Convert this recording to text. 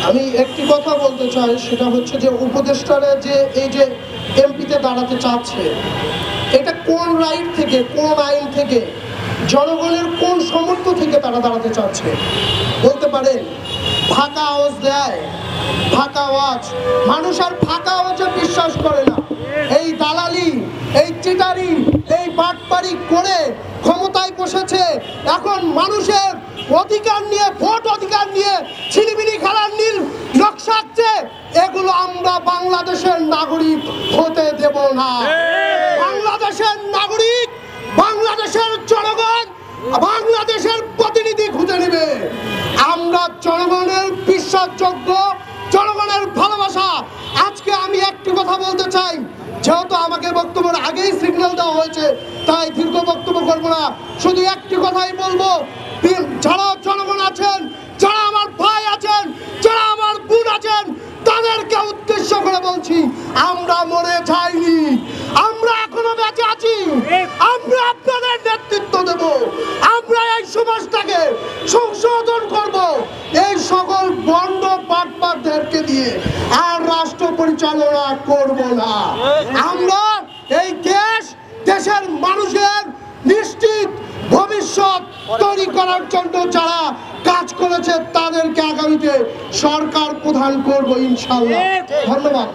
আমি একটি কথা বলতে চাই, সেটা হচ্ছে যে উপদেষ্টারা যে এই যে এমপিতে দাঁড়াতে চাচ্ছে, এটা কোন রাইট থেকে, কোন আইন থেকে, জনগণের কোন সমর্থ থেকে তারা দাঁড়াতে চাচ্ছে বলতে পারেন? ফাঁকা আওয়াজ দেয়, ফাঁকা আওয়াজ, মানুষ আর ফাঁকা আওয়াজে বিশ্বাস করে না। এই দালালি, এই চিটারি, এই বাটপারি করে ক্ষমতায় বসেছে। এখন মানুষের অধিকার নিয়ে, ভোট অধিকার নিয়ে ছিনিমিনি খেলার নীল নকশাচ্ছে, এগুলো আমরা বাংলাদেশের নাগরিক হতে দেব না। বাংলাদেশের নাগরিক, বাংলাদেশের জনগণ বাংলাদেশের প্রতিনিধি খুঁজে নেবে। আমরা জনগণের বিশ্বাসযোগ্য, জনগণের ভালোবাসা। আজকে আমি একটি কথা বলতে চাই, যেহেতু আমাকে বক্তব্যের আগেই সিগন্যাল দেওয়া হয়েছে, তাই দীর্ঘ বক্তব্য করবো না, শুধু একটি কথাই বলবো। যারা জনগণ আছেন, যারা আমার ভাই আছেন, যারা আমার বোন আছেন, তাদেরকে উদ্দেশ্য করে বলছি, আমরা মরে যাইনি, আমরা এখনো বেঁচে আছি। আমরা আপনাদের নেতৃত্ব দেব, আমরা এই সমাজটাকে সংশোধন করব, এই সকল বন্ড বাটপারদেরকে দিয়ে আর রাষ্ট্র পরিচালনা করব না। আমরা এই দেশের মানুষের নিশ্চিত ভবিষ্যৎ তৈরি করার জন্য যারা কাজ করেছে, তাদেরকে আগামীতে সরকার প্রদান করব ইনশাআল্লাহ। ধন্যবাদ।